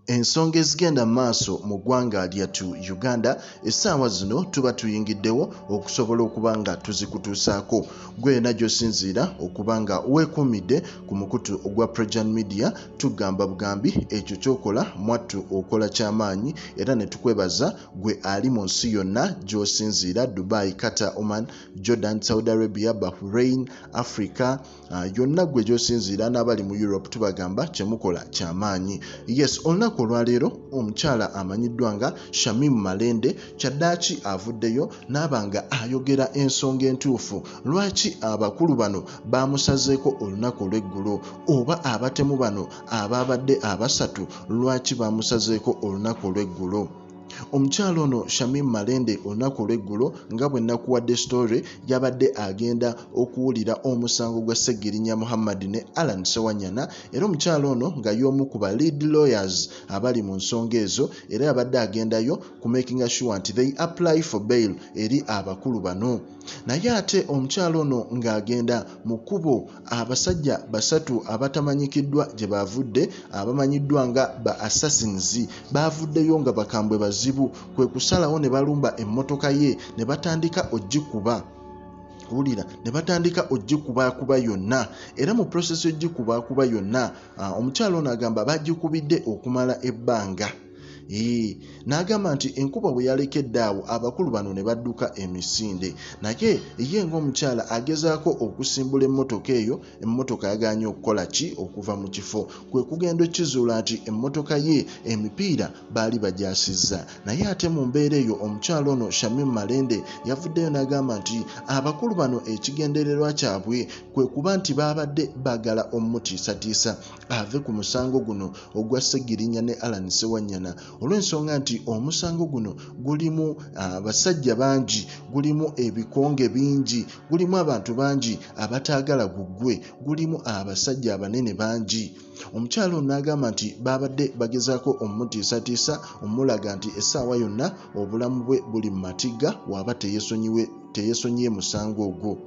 Ensonga ezigenda maaso mu ggwanga lyattu Uganda essaawa zino tuba tuyingiddewo okusobola okuba nga tuzikutuusaako. Gwe yena gy'osinziira okuba nga weekuumidde ku mukutu ogwa Prejan Media, tugamba bugambi ekyo ky'okola mwattu okola ky'amaanyi era ne tukwebaza gwe ali mu nsi yonna gy'osinziira: Dubai, Qatar, Oman, Jordan, Saudi Arabia, Bahrain, Africa, yonna gwe gy'osinziira n'abali mu Europe tubagamba kyemukola ky'amaanyi. Yes, olunaku olwaleero omukyala amanyiddwa nga Shamim Malende kyaddaaki avuddeyo n'abanga ayogera ensonga entuufu. Lwaki abakulu bano bamusazeeko olunaku olw'eggulo, oba abatemu bano ababadde abasatu lwaki bamusazeeko olunaku olw'eggulo? Omukyala ono Shamim Malende olunaku olw'eggulo nga bwe nakuwadde story yabadde agenda okuwulira omusango gwa Ssegirinya ne Allan Sewanyana, era omukyala ono nga y'omu ku ba lead lawyers abali mu nsonga ezo, era yabadde agendayo ku making sure nti they apply for bail eri abakulu bano. Naye ate omukyala ono ng'agenda mu kkubo abasajja basatu abatamanyikiddwa gye bavudde, abamanyiddwa nga ba assassins, bavuddeyo nga bakambwe bazibu, kwe kusalawo ne balumba emmotoka ye ne batandika ogikuba. Wulira, ne batandika ogikubakuba yonna, era mu process y'ogikubakuba yonna omukyala ono agamba bagikubidde okumala ebbanga. N'agamba nti enkuba bwe yalekedde awo abakulu bano ne badduka emisinde, naye ye ng'omukyala agezaako okusimbula emmotoka eyo, emmotoka yagaanye okukola ki? Okuva mu kifo. Kwe kugenda okkizuula nti emmotoka ye emipiira baali bagyasizza. Naye ate mu mbeera eyo omukyala ono Shamim Malende yavuddeyo n'agamba nti abakulu bano ekigendererwa kyabwe kwe kuba nti babadde bagala omutiisatiisa ave ku musango guno ogwa Ssegirinya ne Allan Sewanyana, olw'ensonga nti omusango guno gulimu abasajja bangi, gulimu ebikonge bingi, gulimu abantu bangi abataagala guggwe, gulimu abasajja abanene bangi. Omukyala ono n'agamba nti babadde bagezaako omutiisatiisa, omulaga nti essaawa yonna obulamu bwe buli mu matigga waba teyesonyiye musango ogwo.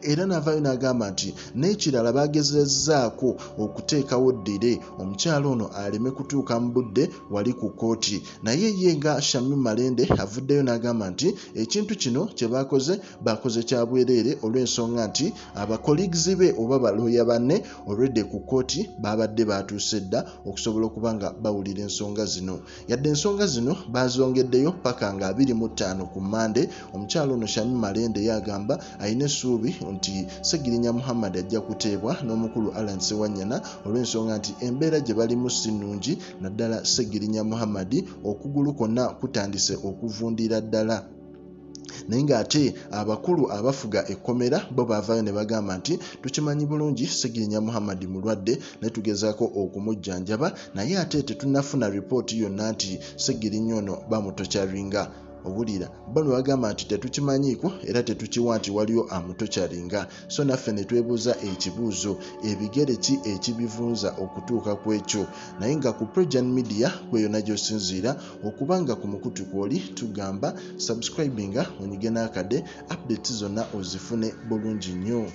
Era n'avaayo n'agamba nti n'ekirala bagezezzaako okuteekawo ddire omukyala ono aleme kutuuka mu budde wali ku kooti. Naye ye nga Shamim Malende avuddeyo n'agamba nti ekintu kino kye bakoze kya bwereere, olw'ensonga nti abacolleagues be oba balooya banne already ku kooti babadde batuuse dda okusobola okuba nga bawulira ensonga zino. Yadde ensonga zino bazongeddeyo paka nga 25 ku Mande. Omukyala ono Shamim Malende yagamba ayina essuubi nti Ssegirinya ajja kuteebwa n'omukulu Allan Sewanyana, olw'ensonga nti embeera gye balimu si nnungi, naddala Ssegirinya okugulu kwonna kutandise okuvundira ddala. Naye ng'ate abakulu abafuga ekkomera bo baavaayo ne bagamba nti tukimanyi bulungi Ssegirinya mulwadde ne tugezaako okumujjanjaba, naye ate tetunnafuna ripooti yonna nti Ssegirinya ono bamutokyaringa. Obulira bano bagamba nti tetukimanyiiko era tetukiwa nti waliyo amutokyaringa. So naffe ne twebuuza ekibuuzo, ebigere ki ekibivunza okutuuka ku ekyo? Naye nga ku Prejan Media kwe yonna gy'osinziira okuba nga ku mukutu kw'oli, tugamba subscribinga onyige n'akade, updates zonna ozifune bulungi nnyo.